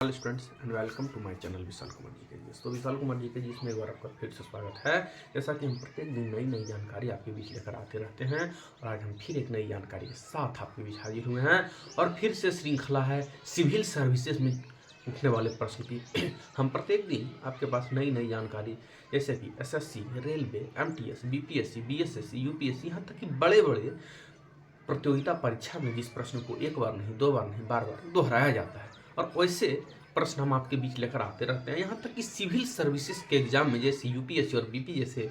Hello students and welcome to my channel Vishal Kumar ji के जी। तो विशाल कुमार जी के जी इसमें एक बार आपका फिर से स्वागत है। जैसा कि हम प्रत्येक दिन नई नई जानकारी आपके बीच लेकर आते रहते हैं और आज हम फिर एक नई जानकारी के साथ आपके बीच हाजिर हुए हैं और फिर से श्रृंखला है सिविल सर्विसेज में उठने वाले प्रश्न की। हम प्रत्येक दिन आपके पास नई नई जानकारी जैसे कि SSC, railway, MTS, BPSC, BSSC, UPSC, यहाँ तक कि बड़े बड़े प्रतियोगिता परीक्षा में जिस प्रश्न को एक बार नहीं, दो बार नहीं, बार बार दोहराया जाता है और वैसे प्रश्न हम आपके बीच लेकर आते रहते हैं। यहाँ तक कि सिविल सर्विसेज के एग्जाम में जैसे यूपीएससी और बीपी जैसे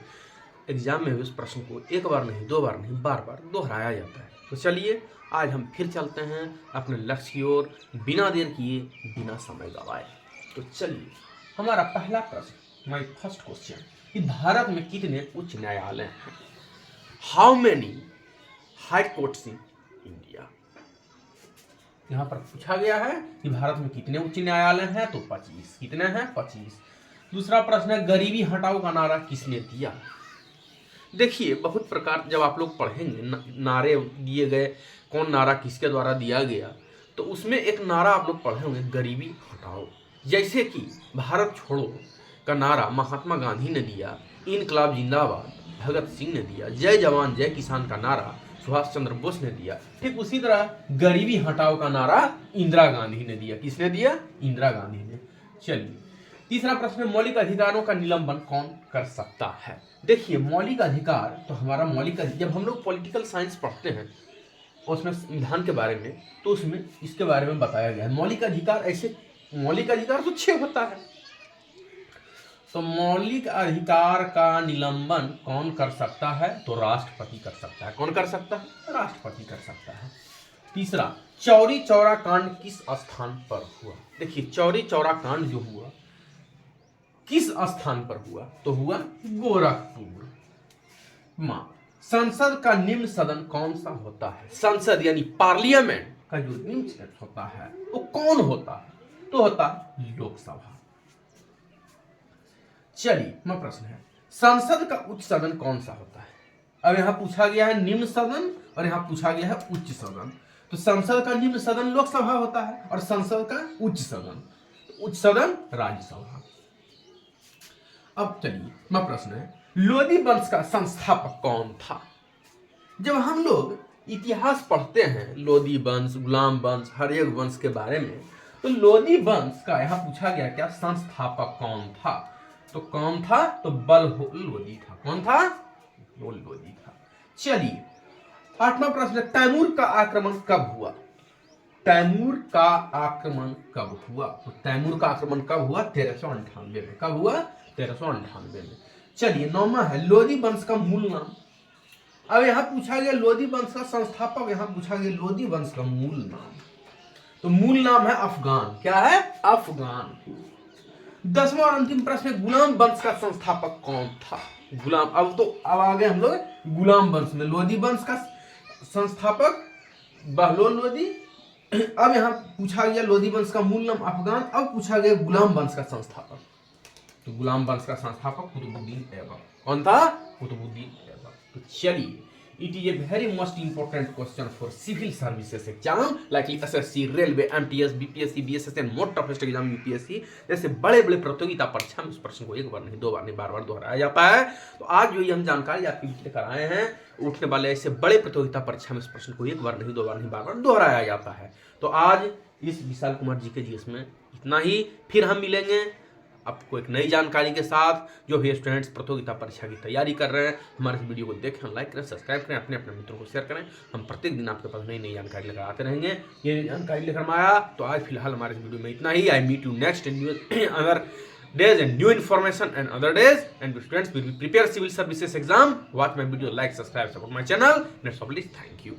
एग्जाम में उस प्रश्न को एक बार नहीं, दो बार नहीं, बार बार दोहराया जाता है। तो चलिए आज हम फिर चलते हैं अपने लक्ष्य की ओर बिना देर किए, बिना समय गवाए। तो चलिए हमारा पहला प्रश्न, माय फर्स्ट क्वेश्चन, कि भारत में कितने उच्च न्यायालय हैं? How many high courts in India? यहाँ पर पूछा गया है कि भारत में कितने उच्च न्यायालय हैं, तो 25। कितने हैं? 25। दूसरा प्रश्न है, गरीबी हटाओ का नारा किसने दिया? देखिए बहुत प्रकार जब आप लोग पढ़ेंगे नारे दिए गए, कौन नारा किसके द्वारा दिया गया, तो उसमें एक नारा आप लोग पढ़े होंगे, गरीबी हटाओ। जैसे कि भारत छोड़ो का नारा महात्मा गांधी ने दिया, इनकलाब जिंदाबाद भगत सिंह ने दिया, जय जवान जय किसान का नारा सुभाष चंद्र बोस ने दिया। ठीक उसी तरह गरीबी हटाओ का नारा इंदिरा गांधी ने दिया। किसने दिया? इंदिरा गांधी ने। चलिए तीसरा प्रश्न, मौलिक अधिकारों का निलंबन कौन कर सकता है? देखिए मौलिक अधिकार, तो हमारा मौलिक जब हम लोग पॉलिटिकल साइंस पढ़ते हैं उसमें संविधान के बारे में, तो उसमें इसके बारे में बताया गया है। मौलिक अधिकार ऐसे, मौलिक अधिकार तो 6 होता है, तो मौलिक अधिकार का निलंबन कौन कर सकता है? तो राष्ट्रपति कर सकता है। कौन कर सकता है? राष्ट्रपति कर सकता है। तीसरा, चौरी चौरा कांड किस स्थान पर हुआ? देखिए चौरी चौरा कांड जो हुआ किस स्थान पर हुआ? तो हुआ गोरखपुर। संसद का निम्न सदन कौन सा होता है? संसद यानी पार्लियामेंट का जो निम्न सदन होता है वो कौन होता है? तो होता है लोकसभा। चलिए मैं प्रश्न है, संसद का उच्च सदन कौन सा होता है? अब यहां पूछा गया है निम्न सदन और यहां पूछा गया है उच्च सदन। तो संसद का निम्न सदन लोकसभा होता है और संसद का उच्च सदन, उच्च सदन राज्यसभा। अब चलिए मैं प्रश्न है, लोधी वंश का संस्थापक कौन था? जब हम लोग इतिहास पढ़ते हैं लोधी वंश, गुलाम वंश, हर एक वंश के बारे में, तो लोधी वंश का यहां पूछा गया क्या संस्थापक कौन था? तो कौन था? तो बलहोल लोधी था। कौन था? लोधी था। चलिए आठवां प्रश्न, तैमूर का आक्रमण कब हुआ? तैमूर का आक्रमण कब हुआ? तो तैमूर का आक्रमण कब हुआ? 1398 में। कब हुआ? 1398 में। चलिए नौवां है, लोधी वंश का मूल नाम। अब यहां पूछा गया लोधी वंश का संस्थापक, यहां पूछा गया लोधी वंश का मूल नाम, तो मूल नाम है अफगान। क्या है? अफगान। 10वां और अंतिम प्रश्न, गुलाम वंश का संस्थापक कौन था? गुलाम, अब आ गए हम लोग गुलाम वंश में। लोधी वंश का संस्थापक बहलोल लोधी। अब यहां पूछा गया लोधी वंश का मूल नाम अफगान। अब पूछा गया गुलाम वंश का संस्थापक, तो गुलाम वंश का संस्थापक कुतुबुद्दीन ऐबक। कौन था? कुतुबुद्दीन ऐबक। तो चलिए, it is a very most important question for civil services exam like SSC, railway, MTS, BPSC, BSS and more toughest exam UPSC जैसे बड़े बड़े प्रतियोगिता परीक्षा में उस प्रश्न को एक बार नहीं, दो बार नहीं, बार बार दोहराया जाता है। तो आज जो ये हम जानकारी आपके बीच लेकर आए हैं, उठने वाले ऐसे बड़े प्रतियोगिता परीक्षा में इस प्रश्न को एक बार नहीं, दो बार नहीं, बार बार दोहराया जाता है। तो आज इस विशाल कुमार जी के जी में इतना ही। फिर हम मिलेंगे आपको एक नई जानकारी के साथ। जो भी स्टूडेंट्स प्रतियोगिता परीक्षा की तैयारी कर रहे हैं, हमारे इस वीडियो को देखें, लाइक करें, सब्सक्राइब करें, अपने अपने मित्रों को शेयर करें। हम प्रत्येक दिन आपके पास नई नई जानकारी लेकर आते रहेंगे। ये जानकारी लेकर हम आया, तो आज फिलहाल हमारे इस वीडियो में इतना ही। I meet you next other days and new information and other days, and students will prepare civil services exam. Watch my video, like, subscribe, support my channel. Next, please, thank you.